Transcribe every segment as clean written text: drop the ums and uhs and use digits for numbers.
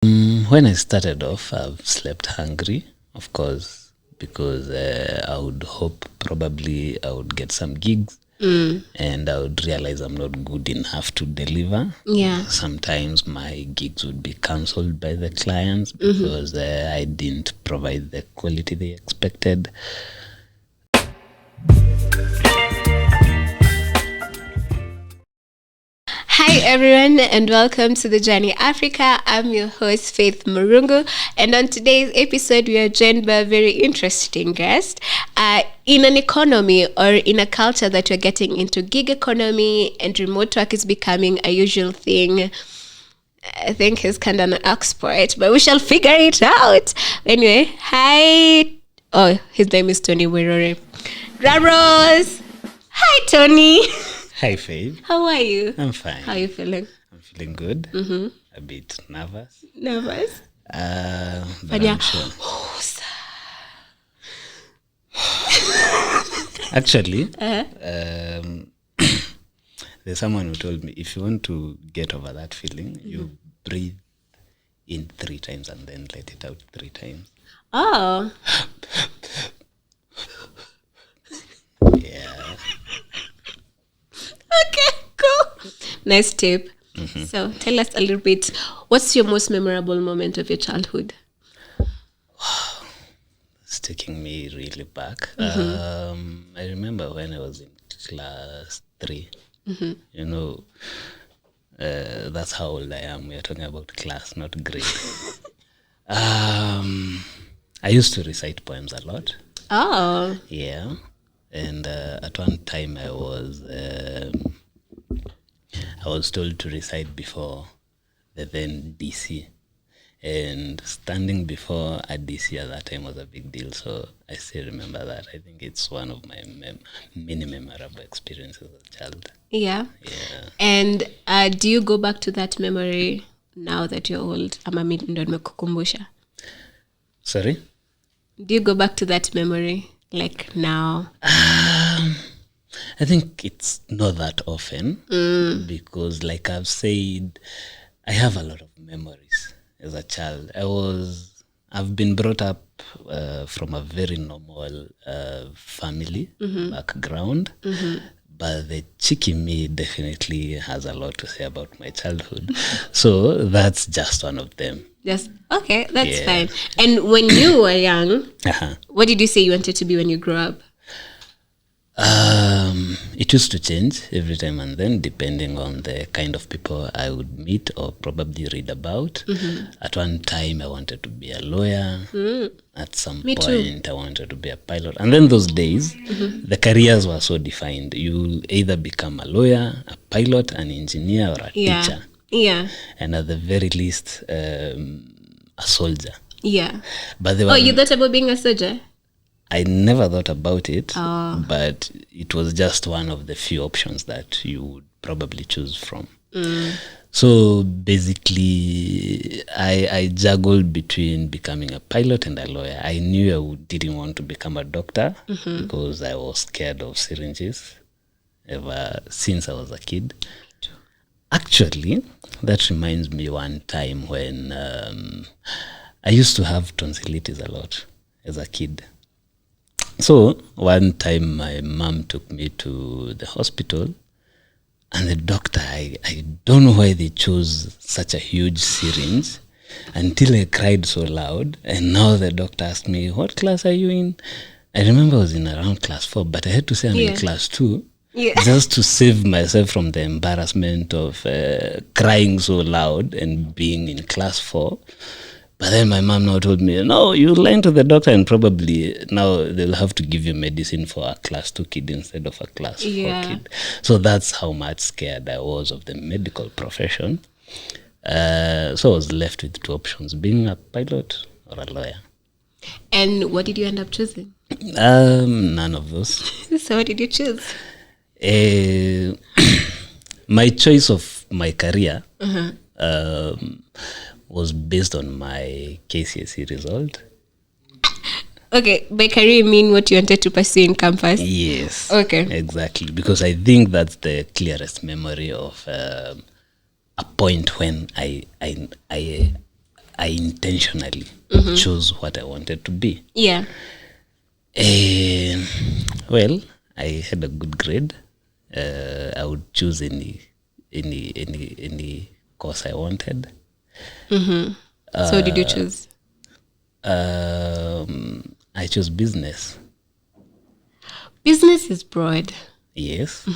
When I started off, I've slept hungry, of course, because I would hope probably I would get some gigs and I would realize I'm not good enough to deliver. Yeah. Sometimes my gigs would be cancelled by the clients because I didn't provide the quality they expected. Hi everyone and welcome to the Journey Africa. I'm your host Faith Murungu, and on today's episode we are joined by a very interesting guest. In an economy or in a culture that we're getting into, gig economy and remote work is becoming a usual thing. I think he's kind of an expert, but we shall figure it out. Anyway, hi. Oh, his name is Tonny Muiruri. Rose. Hi, Tonny. Hi, Faith. How are you? I'm fine. How are you feeling? I'm feeling good. A bit nervous. Nervous? But I'm sure. Actually, there's someone who told me if you want to get over that feeling, you breathe in 3 times and then let it out 3 times. Oh. Yeah. Okay, cool. Nice tip. So tell us a little bit, what's your most memorable moment of your childhood? It's taking me really back. I remember when I was in class 3. You know, that's how old I am. We're talking about class, not grade. I used to recite poems a lot. Oh. Yeah. And at one time I was told to recite before the then DC. And standing before a DC at that time was a big deal. So I still remember that. I think it's one of my many memorable experiences as a child. Yeah. Yeah. And do you go back to that memory now that you're old? Ama mimi ndo nimekukumbusha. Sorry? Do you go back to that memory like now? I think it's not that often because, like I've said, I have a lot of memories as a child. I've been brought up from a very normal family background, but the cheeky me definitely has a lot to say about my childhood. So that's just one of them. Just okay, that's Yeah. fine. And when you were young, Uh-huh. what did you say you wanted to be when you grew up? It used to change every time and then, depending on the kind of people I would meet or probably read about. At one time, I wanted to be a lawyer. At some Me point, I wanted to be a pilot. And then those days, the careers were so defined. You'll either become a lawyer, a pilot, an engineer, or a Yeah. teacher. Yeah. And at the very least, a soldier. Yeah. But they Oh, were you thought about being a soldier? I never thought about it, Oh. but it was just one of the few options that you would probably choose from. So basically, I juggled between becoming a pilot and a lawyer. I knew I didn't want to become a doctor because I was scared of syringes ever since I was a kid. Actually, that reminds me one time when I used to have tonsillitis a lot as a kid. So one time my mom took me to the hospital, and the doctor, I don't know why they chose such a huge syringe until I cried so loud. And now the doctor asked me, what class are you in? I remember I was in around class 4, but I had to say I'm in class 2. Yeah. Just to save myself from the embarrassment of crying so loud and being in class 4. But then my mom now told me, no, you lie to the doctor and probably now they'll have to give you medicine for a class 2 kid instead of a class 4 kid. So that's how much scared I was of the medical profession. So I was left with 2 options, being a pilot or a lawyer. And what did you end up choosing? None of those. So what did you choose? My choice of my career was based on my KCSE result. Okay, by career you mean what you wanted to pursue in campus? Yes. Okay. Exactly, because I think that's the clearest memory of a point when I I intentionally chose what I wanted to be. Yeah. Well, I had a good grade. I would choose any course I wanted. So what did you choose? I chose business. Business is broad. Yes.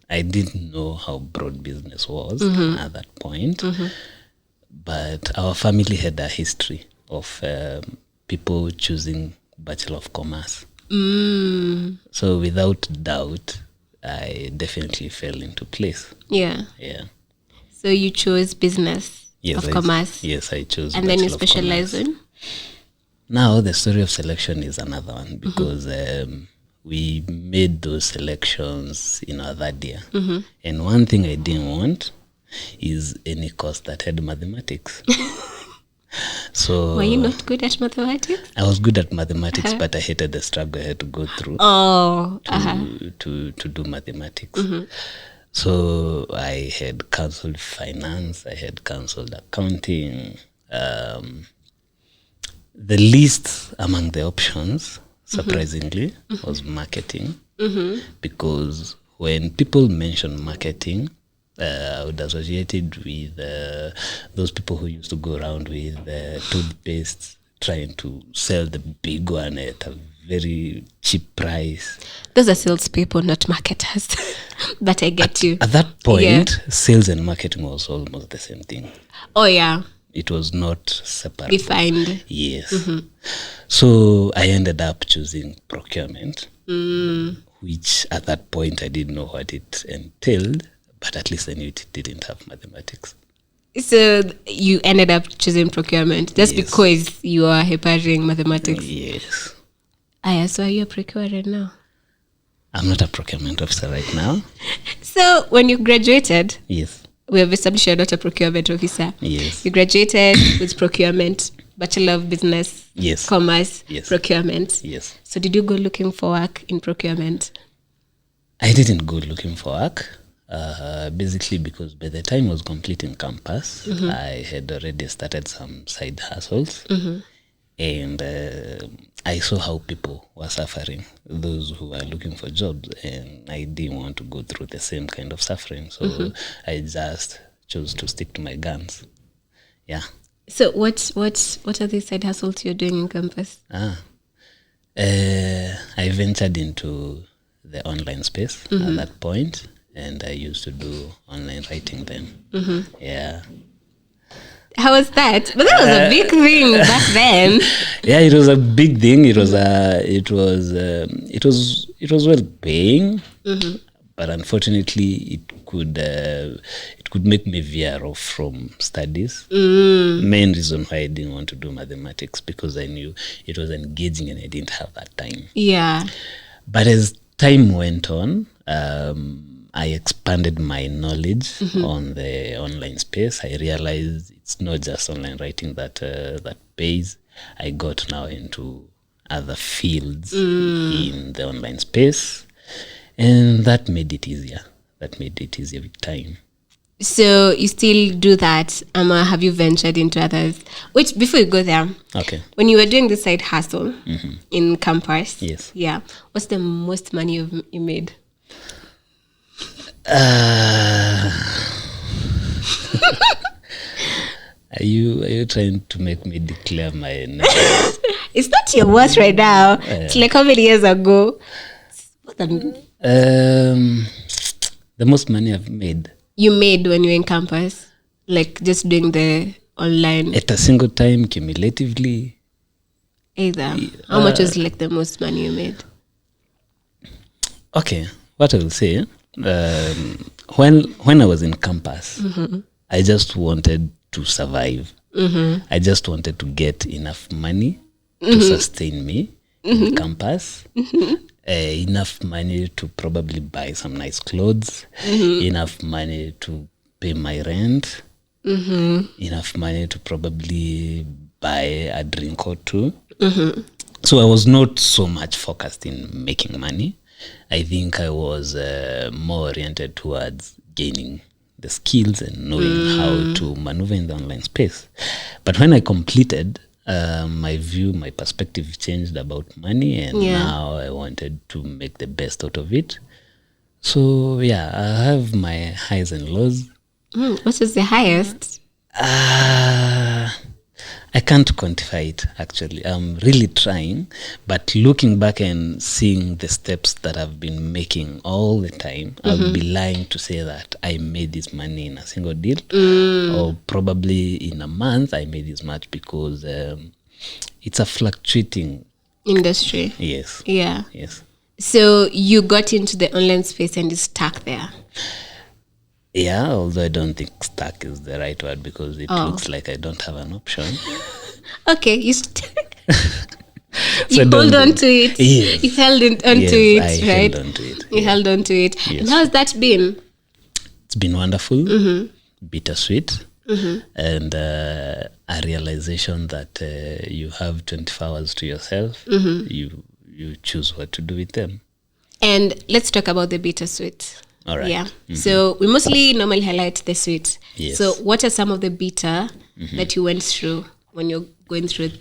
I didn't know how broad business was at that point. But our family had a history of people choosing Bachelor of Commerce. So without doubt, I definitely fell into place. Yeah. Yeah. So you chose business of commerce. Yes, I chose. And then you Bachelor of specialize Commerce. in? Now the story of selection is another one because we made those selections in our third year. And one thing I didn't want is any course that had mathematics. So Were you not good at mathematics? I was good at mathematics, but I hated the struggle I had to go through to do mathematics. So I had cancelled finance, I had cancelled accounting. The least among the options, surprisingly, was marketing. Because when people mention marketing, I would associate it with those people who used to go around with toothpaste trying to sell the big one at a very cheap price. Those are salespeople, not marketers. But I get you. At that point, sales and marketing was almost the same thing. Oh, yeah. It was not separate. Defined. Yes. So I ended up choosing procurement, which at that point I didn't know what it entailed, but at least I knew it didn't have mathematics. So you ended up choosing procurement just because you are preparing mathematics? Yes. So are you a procurer now? I'm not a procurement officer right now. So when you graduated, yes, we have established you're not a procurement officer. Yes. You graduated with procurement, Bachelor of Business, Commerce, Procurement. Yes. So did you go looking for work in procurement? I didn't go looking for work. Basically because by the time I was completing campus, I had already started some side hustles. And I saw how people were suffering, those who were looking for jobs, and I didn't want to go through the same kind of suffering. So I just chose to stick to my guns. Yeah. So what are these side hustles you're doing in campus? I ventured into the online space at that point, and I used to do online writing then. Yeah. How was that? But that was a big thing back then. Yeah, it was a big thing. It was well paying, but unfortunately, it could make me veer off from studies. Main reason why I didn't want to do mathematics because I knew it was engaging and I didn't have that time. Yeah. But as time went on, I expanded my knowledge on the online space. I realized it's not just online writing that pays. I got now into other fields in the online space, and that made it easier. With time. So you still do that? Have you ventured into others? Which, before you go there, okay. When you were doing the side hustle in campus, yes, yeah, what's the most money you made? Are you trying to make me declare my name? It's not your worth right now. It's like how many years ago? The most money I've made. You made when you were in campus? Like just doing the online? At a single time, cumulatively? Either. How much was like the most money you made? Okay, what I will say, when I was in campus, I just wanted to survive. I just wanted to get enough money to sustain me in campus, enough money to probably buy some nice clothes, enough money to pay my rent, enough money to probably buy a drink or two. So I was not so much focused in making money. I think I was more oriented towards gaining the skills and knowing how to maneuver in the online space. But when I completed, my perspective changed about money, and now I wanted to make the best out of it. So yeah, I have my highs and lows. What is the highest? I can't quantify it, actually. I'm really trying, but looking back and seeing the steps that I've been making all the time, I'll be lying to say that I made this money in a single deal, or probably in a month I made this much, because it's a fluctuating industry. Yes. Yeah. Yes. So you got into the online space and you stuck there. Yeah, although I don't think stuck is the right word, because it looks like I don't have an option. Okay, you So hold on to it. Yes. You held onto I it, right? held on to it. You held on to it. Yes. And how's that been? It's been wonderful, bittersweet, and a realization that you have 24 hours to yourself. You choose what to do with them. And let's talk about the bittersweet. All right. Yeah. So we mostly normally highlight the sweet. Yes. So what are some of the bitter that you went through when you're going through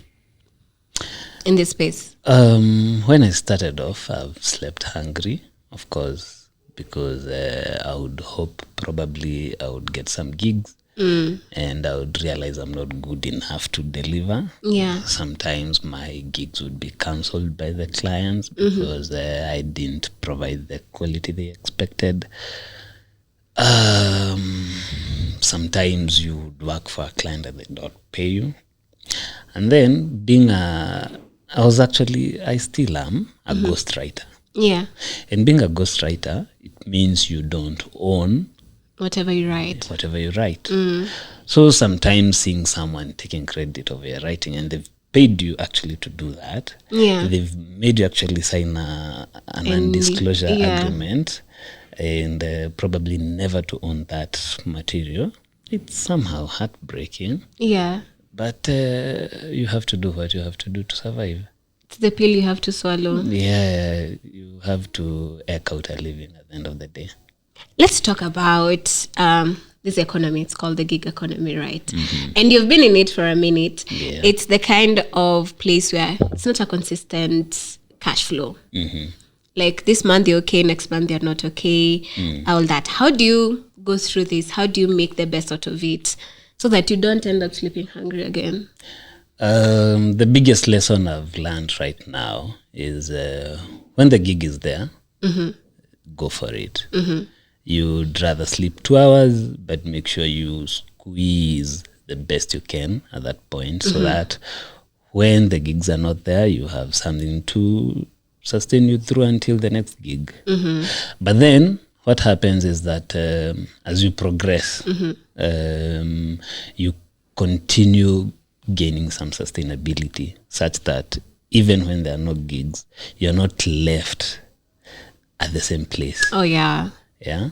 in this space? When I started off, I've slept hungry, of course, because I would hope probably I would get some gigs, and I would realize I'm not good enough to deliver. Yeah. Sometimes my gigs would be cancelled by the clients because I didn't provide the quality they expected. Sometimes you would work for a client and they don't pay you. And then I still am a ghostwriter. Yeah. And being a ghostwriter, it means you don't own whatever you write. So sometimes seeing someone taking credit of your writing, and they've paid you actually to do that. Yeah. They've made you actually sign an undisclosure agreement, and probably never to own that material. It's somehow heartbreaking. Yeah. But you have to do what you have to do to survive. It's the pill you have to swallow. Yeah, you have to eke out a living at the end of the day. Let's talk about this economy. It's called the gig economy, right? And you've been in it for a minute. Yeah. It's the kind of place where it's not a consistent cash flow. Like this month they're okay, next month they're not okay, all that. How do you go through this? How do you make the best out of it so that you don't end up sleeping hungry again? The biggest lesson I've learned right now is when the gig is there, go for it. You'd rather sleep 2 hours, but make sure you squeeze the best you can at that point, so that when the gigs are not there, you have something to sustain you through until the next gig. But then what happens is that as you progress, you continue gaining some sustainability, such that even when there are no gigs, you're not left at the same place. Oh, yeah. Yeah,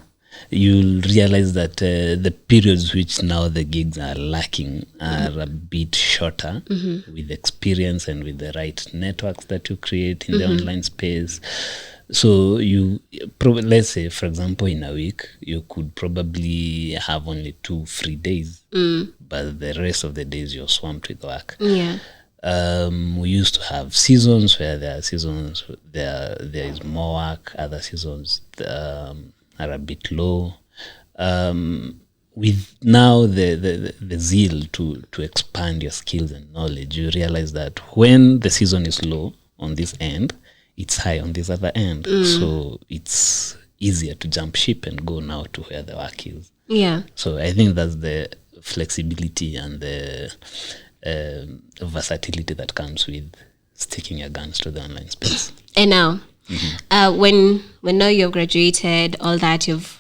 you'll realize that the periods which now the gigs are lacking are a bit shorter, with experience and with the right networks that you create in the online space. So you let's say, for example, in a week you could probably have only 2 free days, but the rest of the days you're swamped with work. Yeah. We used to have seasons where there is more work. Other seasons are a bit low. With now the zeal to expand your skills and knowledge, you realize that when the season is low on this end, it's high on this other end. So it's easier to jump ship and go now to where the work is. Yeah. So I think that's the flexibility and the versatility that comes with sticking your guns to the online space. And now, when now you've graduated, all that you've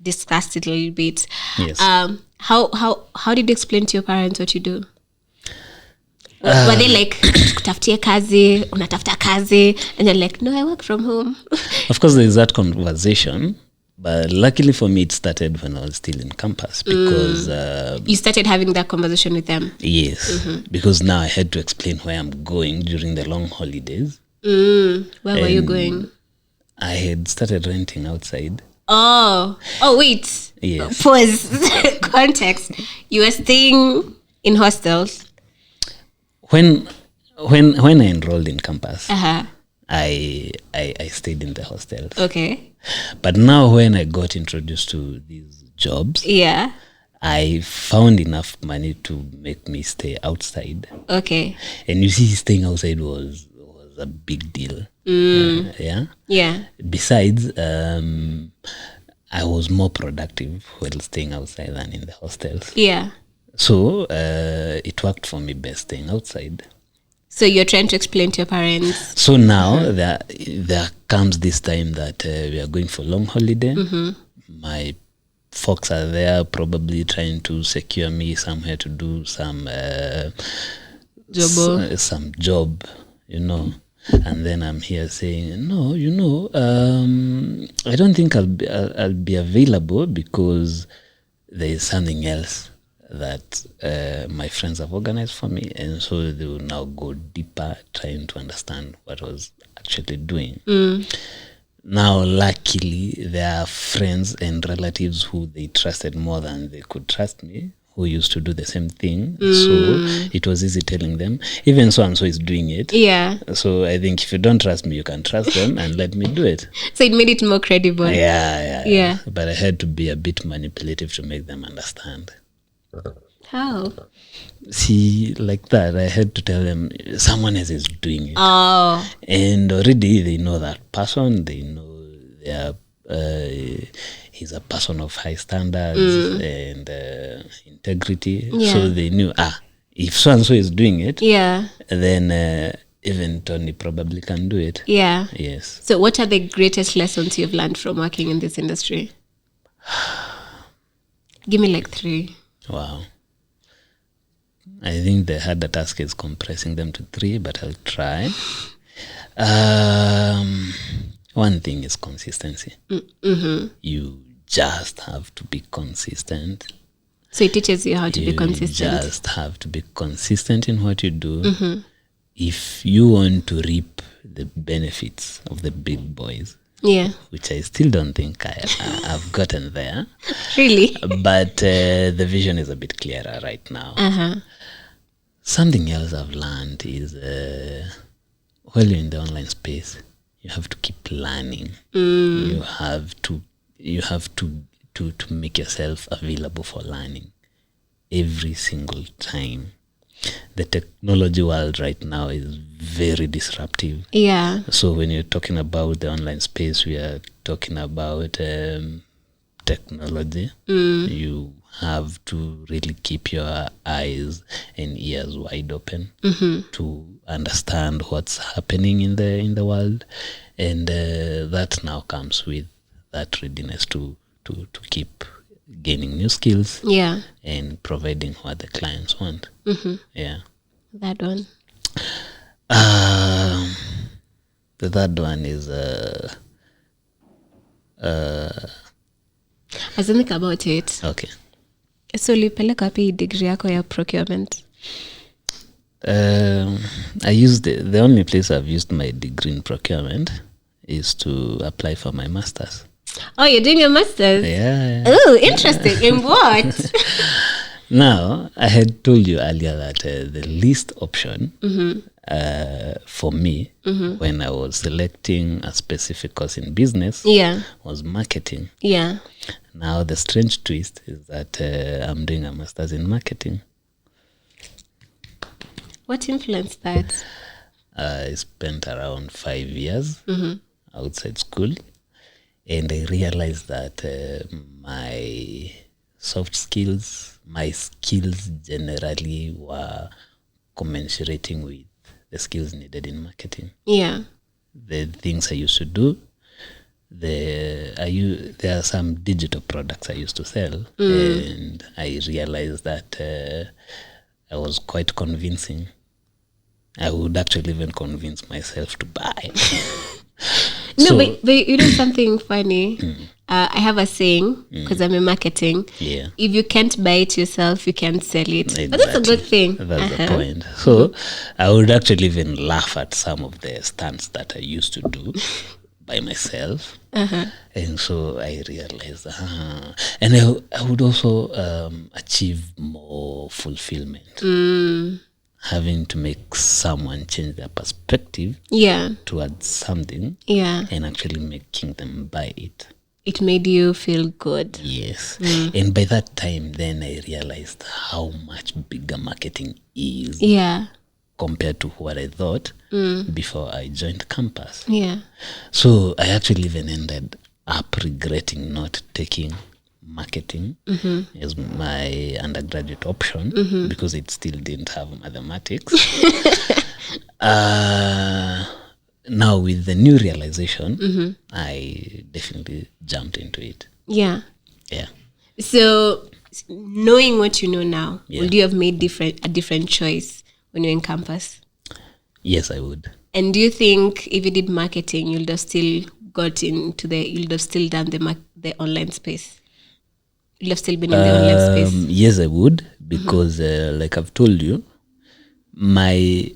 discussed it a little bit. Yes. How did you explain to your parents what you do? Were they like, kutafutie kazi, unatafuta kazi, and you're like, no, I work from home? Of course, there is that conversation, but luckily for me, it started when I was still in campus, because you started having that conversation with them. Yes, because now I had to explain where I'm going during the long holidays. Where were you going? I had started renting outside. Oh, wait. Yes. Pause. Context. You were staying in hostels. When I enrolled in campus, Uh-huh. I stayed in the hostels. Okay. But now when I got introduced to these jobs, Yeah. I found enough money to make me stay outside. Okay. And you see, staying outside was a big deal. Yeah. Yeah. Besides, I was more productive while staying outside than in the hostels. Yeah. So it worked for me best staying outside. So you're trying to explain to your parents. So now there comes this time that we are going for long holiday. My folks are there probably trying to secure me somewhere to do some some job, and then I'm here saying, no, I don't think I'll be available because there is something else that my friends have organized for me, and so they will now go deeper trying to understand what I was actually doing. Now, luckily, there are friends and relatives who they trusted more than they could trust me, who used to do the same thing. So it was easy telling them, even so-and-so is doing it. Yeah. So I think if you don't trust me, you can trust them and let me do it. So it made it more credible. Yeah. But I had to be a bit manipulative to make them understand. How? See, like that, I had to tell them someone else is doing it. Oh. And already they know that person. They know he's a person of high standards and integrity. Yeah. So they knew, if so-and-so is doing it, Yeah. then even Tonny probably can do it. Yeah. Yes. So what are the greatest lessons you've learned from working in this industry? Give me like 3. Wow. I think the harder task is compressing them to 3, but I'll try. One thing is consistency. You just have to be consistent. So it teaches you how to be You consistent. just have to be consistent in what you do. If you want to reap the benefits of the big boys, Yeah. which I still don't think I've gotten there. Really? But the vision is a bit clearer right now. Something else I've learned is while you're in the online space, you have to keep learning. You have to make yourself available for learning every single time. The technology world right now is very disruptive. Yeah. So when you're talking about the online space, we are talking about technology. You have to really keep your eyes and ears wide open to understand what's happening in the world, and that now comes with that readiness to keep gaining new skills. Yeah. And providing what the clients want. Yeah. That one. The third one is As I think about it. okay. So ulipeleka wapi degree yako ya procurement? I used the only place I've used my degree in procurement is to apply for my master's. Oh, you're doing your master's? Yeah. Oh, interesting. In what? Now, I had told you earlier that the least option for me when I was selecting a specific course in business was marketing. Yeah. Now, the strange twist is that I'm doing a master's in marketing. What influenced that? I spent around 5 years outside school, and I realized that my soft skills, my skills generally were commensurating with the skills needed in marketing. Yeah. The things I used to do, there are some digital products I used to sell, and I realized that I was quite convincing. I would actually even convince myself to buy. No, but you know something funny? I have a saying, because I'm in marketing. Yeah. If you can't buy it yourself, you can't sell it. Exactly. But that's a good thing. That's the point. So I would actually even laugh at some of the stunts that I used to do. by myself. And so I realized, and I would also achieve more fulfillment. Having to make someone change their perspective towards something and actually making them buy it. It made you feel good. Yes. And by that time, then I realized how much bigger marketing is compared to what I thought before I joined campus. So I actually even ended up regretting not taking marketing as my undergraduate option because it still didn't have mathematics. Now with the new realization, I definitely jumped into it. Yeah. Yeah. So knowing what you know now, would you have made a different choice when you're in campus? Yes, I would. And do you think if you did marketing, you'd have still done the online space? You'll have still been in the online space? Yes, I would, because like I've told you, my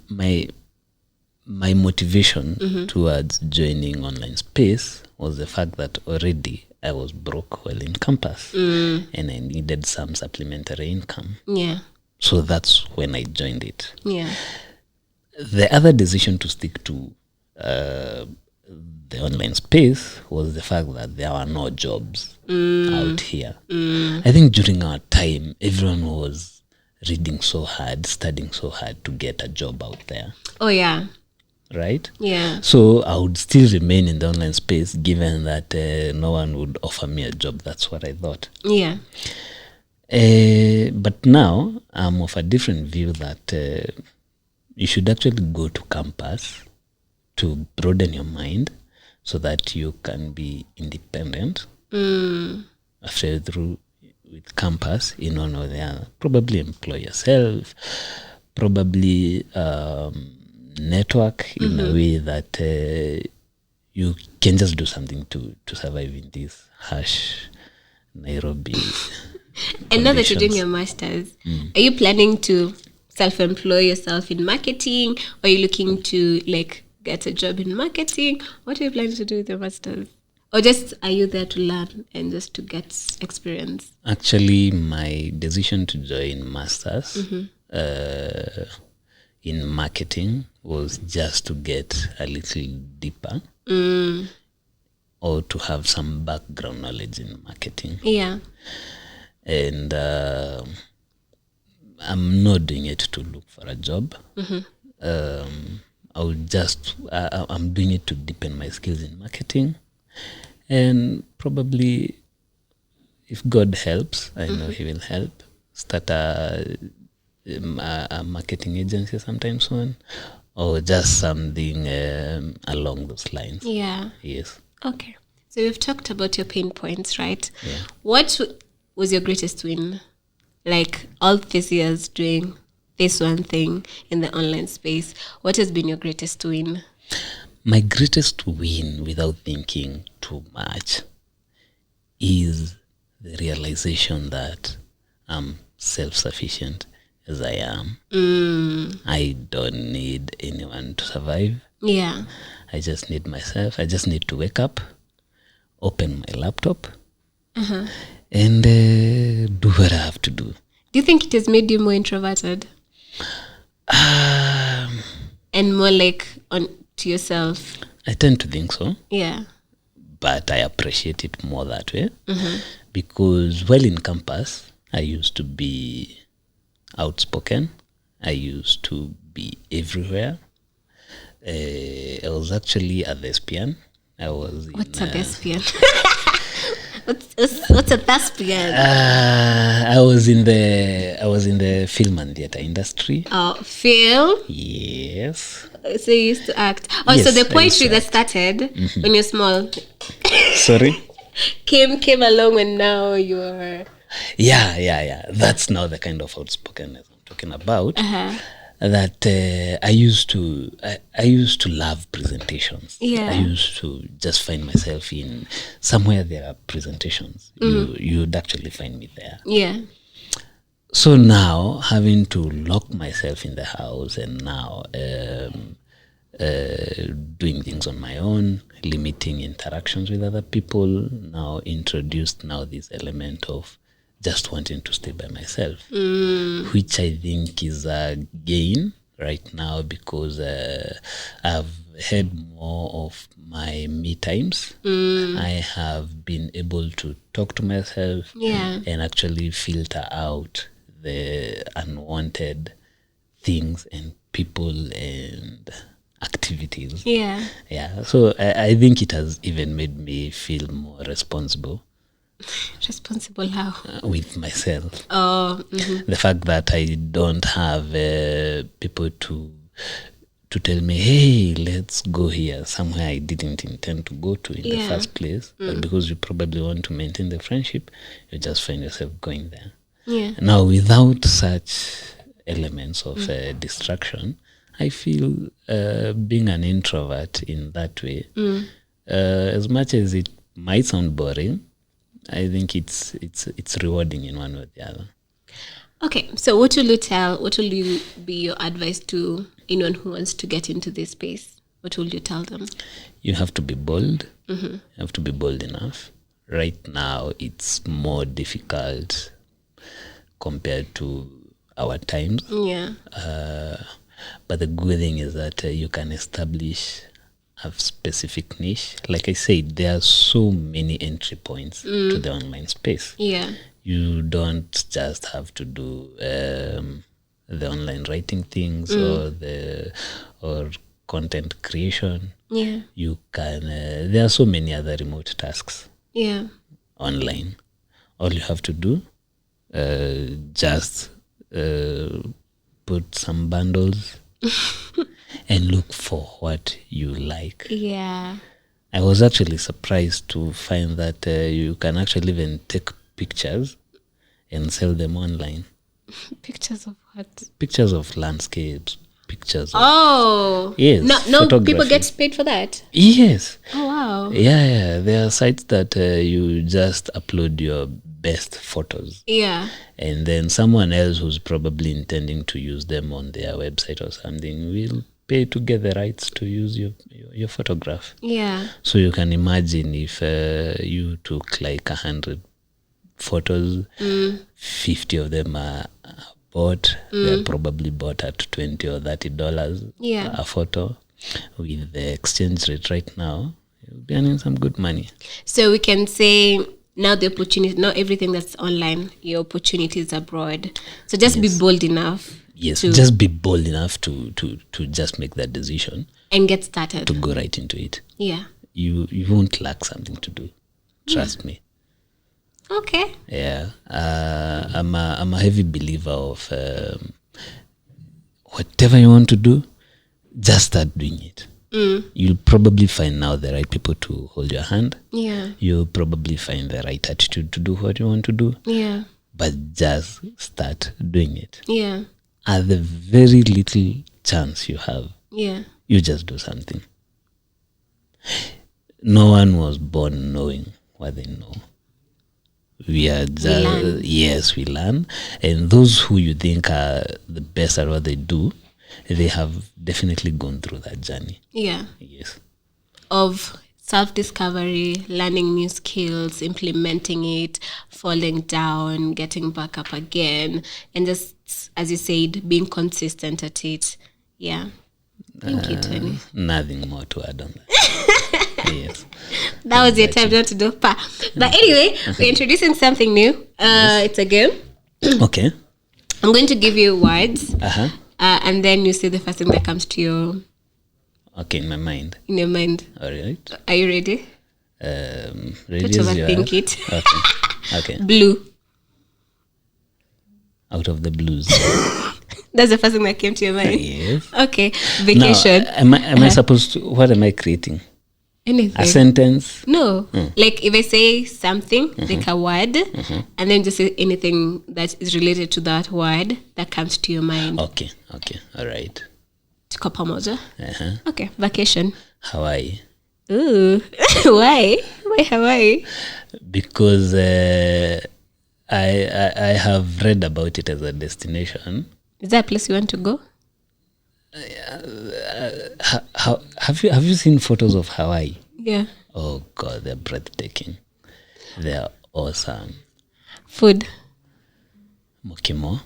motivation towards joining online space was the fact that already I was broke while in campus and I needed some supplementary income. Yeah. So that's when I joined it. Yeah. The other decision to stick to the online space was the fact that there were no jobs out here. I think during our time, everyone was reading so hard, studying so hard to get a job out there. Oh, yeah. Right? Yeah. So I would still remain in the online space given that no one would offer me a job. That's what I thought. Yeah. But now I'm of a different view that you should actually go to campus to broaden your mind so that you can be independent after through with campus in one or the other. Probably employ yourself, probably network in a way that you can just do something to survive in this harsh Nairobi. And now that you're doing your master's, are you planning to self-employ yourself in marketing, or are you looking to get a job in marketing? What are you planning to do with your master's? Or just are you there to learn and just to get experience? Actually, my decision to join masters in marketing was just to get a little deeper or to have some background knowledge in marketing. Yeah. And I'm not doing it to look for a job. I'm doing it to deepen my skills in marketing. And probably, if God helps, I know He will help, start a marketing agency sometime soon, or just something along those lines. Yeah. Yes. Okay. So we've talked about your pain points, right? Yeah. What was your greatest win? Like all these years doing this one thing in the online space, what has been your greatest win? My greatest win, without thinking too much, is the realization that I'm self-sufficient as I am. I don't need anyone to survive. Yeah. I just need myself. I just need to wake up, open my laptop, and do what I have to do. Do you think it has made you more introverted? And more on to yourself? I tend to think so. Yeah. But I appreciate it more that way. Because while in campus, I used to be outspoken. I used to be everywhere. I was actually a thespian. What's a thespian? What's a thespian? I was in the film and theater industry. Oh, film? Yes. So you used to act. Oh, Yes, so the I poetry used to that started when you're small Sorry? came along when now you're... Yeah. That's now the kind of outspokenness I'm talking about. That I used to love presentations. Yeah. I used to just find myself in somewhere there are presentations. You'd actually find me there. Yeah. So now having to lock myself in the house and now doing things on my own, limiting interactions with other people, now introduced this element of just wanting to stay by myself, which I think is a gain right now because I've had more of my me times. I have been able to talk to myself and actually filter out the unwanted things and people and activities. So I think it has even made me feel more responsible. Responsible how? With myself. Mm-hmm. The fact that I don't have people to tell me, hey, let's go here, somewhere I didn't intend to go to in the first place. But because you probably want to maintain the friendship, you just find yourself going there. Now, without such elements of distraction, I feel being an introvert in that way, as much as it might sound boring, I think it's rewarding in one or the other. Okay, so what will you be your advice to anyone who wants to get into this space? What will you tell them? You have to be bold. You have to be bold enough. Right now, it's more difficult compared to our times. But the good thing is that you can establish a specific niche. Like I said, there are so many entry points to the online space. You don't just have to do the online writing things or content creation. You can. There are so many other remote tasks. Online. All you have to do, just put some bundles and look for what you like. I was actually surprised to find that you can actually even take pictures and sell them online. Pictures of what? Pictures of landscapes, pictures of... Oh! Yes, no people get paid for that? Yes. Oh, wow. Yeah. There are sites that you just upload your best photos. And then someone else who's probably intending to use them on their website or something will pay to get the rights to use your photograph. So you can imagine if you took like 100 photos, 50 of them are bought. They're probably bought at $20 or $30 a photo. With the exchange rate right now, you'll be earning some good money. So we can say now the opportunity, not everything that's online, your opportunities abroad. So just be bold enough. Just be bold enough to just make that decision and get started. To go right into it. You won't lack something to do. Trust me. Okay. I'm a heavy believer of whatever you want to do, just start doing it. You'll probably find now the right people to hold your hand. You'll probably find the right attitude to do what you want to do. But just start doing it. At the very little chance you have, you just do something. No one was born knowing what they know. We learn. And those who you think are the best at what they do, they have definitely gone through that journey. Yes. Of self-discovery, learning new skills, implementing it, falling down, getting back up again, and just, as you said, being consistent at it. Thank you, Tonny. Nothing more to add on that. Yes. That was your time not to do pa. But anyway, we're introducing something new. It's a game. Okay. I'm going to give you words. And then you say the first thing that comes to your... Okay, in my mind. In your mind. All right. Are you ready? Ready. Don't overthink it. Okay. Blue. Out of the blues. That's the first thing that came to your mind. Yes. Okay. Vacation. Now, am I supposed to... What am I creating? Anything. A sentence? No. Like if I say something, like a word, and then just say anything that is related to that word that comes to your mind. Okay. All right. Tuko pamoja. Okay. Vacation. Hawaii. Ooh. Why? Why Hawaii? Because I have read about it as a destination. Is that a place you want to go? Have you seen photos of Hawaii? Yeah. Oh God, they're breathtaking. They're awesome. Food. Mokimo.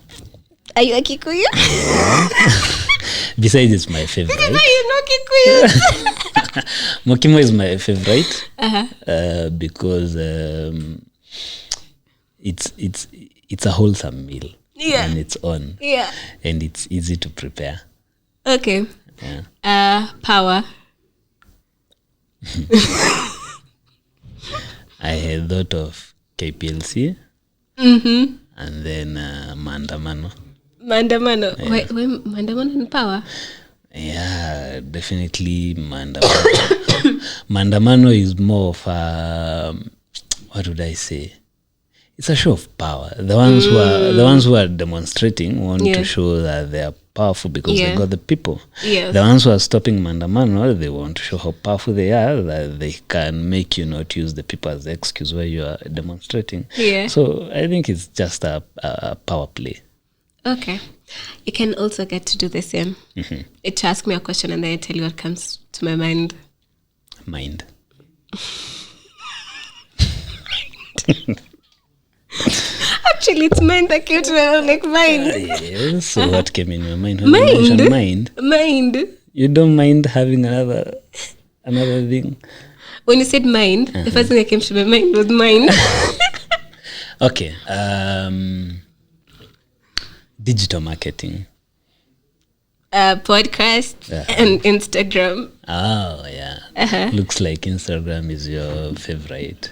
Are you a Kikuyu? Besides, it's my favorite. You know Kikuyu. Mokimo is my favorite Uh-huh. because it's a wholesome meal. Yeah. On its own. Yeah. And it's easy to prepare. Okay. Yeah. Power. I had thought of KPLC Mm-hmm. and then Maandamano. Mandamano. Yeah. Wait, Mandamano and power? Yeah, definitely Maandamano. Maandamano is more of a, what would I say? It's a show of power. The ones who are demonstrating want to show that they are powerful because they got the people. Yes. The ones who are stopping Maandamano, they want to show how powerful they are, that they can make you not use the people as the excuse where you are demonstrating. Yeah. So I think it's just a power play. Okay. You can also get to do the same. Mm-hmm. To ask me a question and then I tell you what comes to my mind. Mind. Actually, it's mind that came to my mind. Like mind. Yes. So what came in your mind when you mentioned mind? Mind. You don't mind having another thing? When you said mind, the first thing that came to my mind was mind. Okay. Digital marketing. Podcast and Instagram. Oh, yeah. Looks like Instagram is your favorite.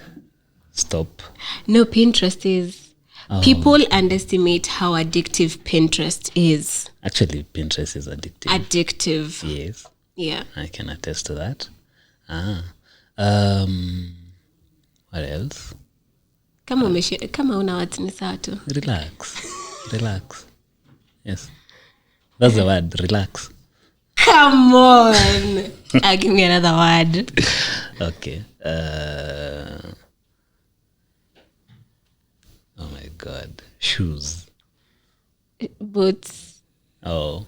Stop. No, Pinterest is. People underestimate how addictive Pinterest is. Actually, Pinterest is addictive. Addictive. Yes. Yeah. I can attest to that. What else? Kama una watu ni sawa tu. Relax. Yes. That's the word, relax. Come on. Give me another word. Okay. Oh my God. Shoes. Boots. Oh,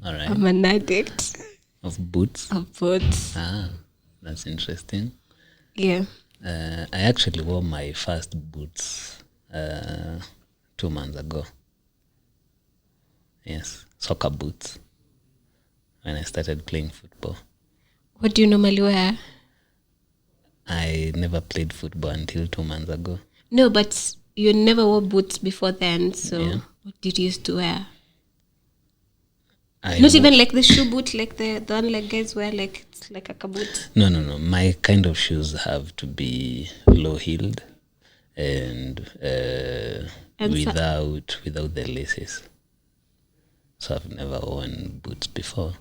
all right. I'm an addict. Of boots? Of boots. That's interesting. Yeah. I actually wore my first boots 2 months ago. Yes, soccer boots. When I started playing football. What do you normally wear? I never played football until 2 months ago. No, but you never wore boots before then. So what did you used to wear? Not even like the shoe boot, like the one like guys wear, like it's like a kaboot. No. My kind of shoes have to be low-heeled and without the laces. So I've never worn boots before.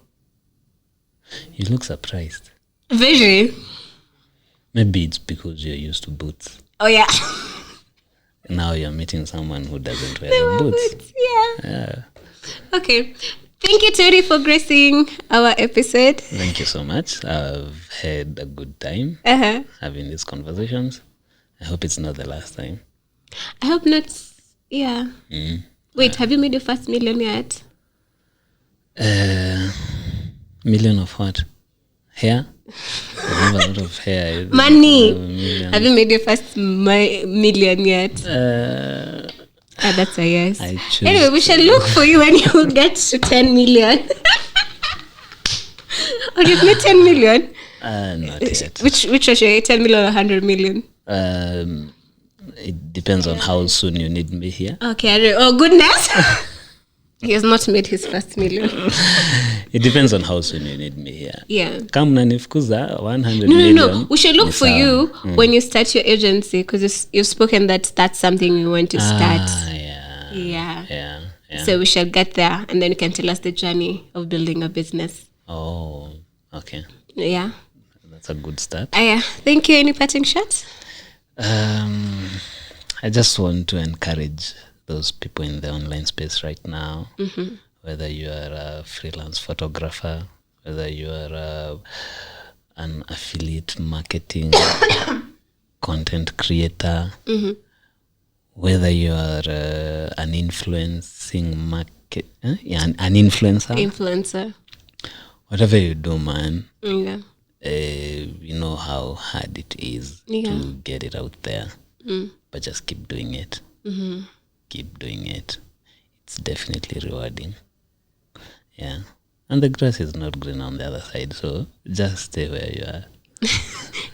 You look surprised. Very. Maybe it's because you're used to boots. Oh yeah. Now you're meeting someone who doesn't wear the boots. Yeah. Okay. Thank you, Tonny, for gracing our episode. Thank you so much. I've had a good time having these conversations. I hope it's not the last time. I hope not. Yeah. Wait, have you made your first million yet? Million of what? Hair? I have a lot of hair. Money. Have you made your first million yet? That's a yes. Anyway, we shall look for you when you get to 10 million. Or you've made 10 million? Not yet. Which are you, 10 million or 100 million? It depends on how soon you need me here. Okay. Oh, goodness. He has not made his first million. It depends on how soon you need me here. Yeah. Come nanifukuza 100 million. No. We should look for you when you start your agency, because you've spoken that that's something you want to start. Yeah. So we shall get there, and then you can tell us the journey of building a business. Oh, okay. Yeah. That's a good start. Yeah. Thank you. Any parting shots? I just want to encourage those people in the online space right now, whether you are a freelance photographer, whether you are an affiliate marketing content creator, whether you are an influencing an influencer. whatever you do, man, Yeah. you know how hard it is to get it out there. But just keep doing it. Keep doing it. It's definitely rewarding. Yeah. And the grass is not green on the other side, so just stay where you are.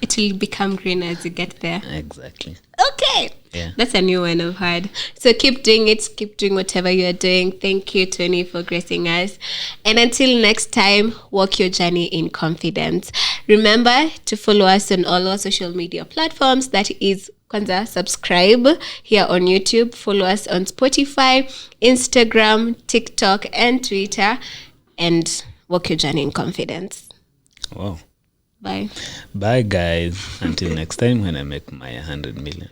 It will become green as you get there. Exactly. Okay. Yeah. That's a new one I've heard. So keep doing it. Keep doing whatever you're doing. Thank you, Tony, for gracing us. And until next time, walk your journey in confidence. Remember to follow us on all our social media platforms. That is, Kwanza, subscribe here on YouTube. Follow us on Spotify, Instagram, TikTok, and Twitter. And walk your journey in confidence. Wow. Bye. Bye, guys. Until next time when I make my 100 million.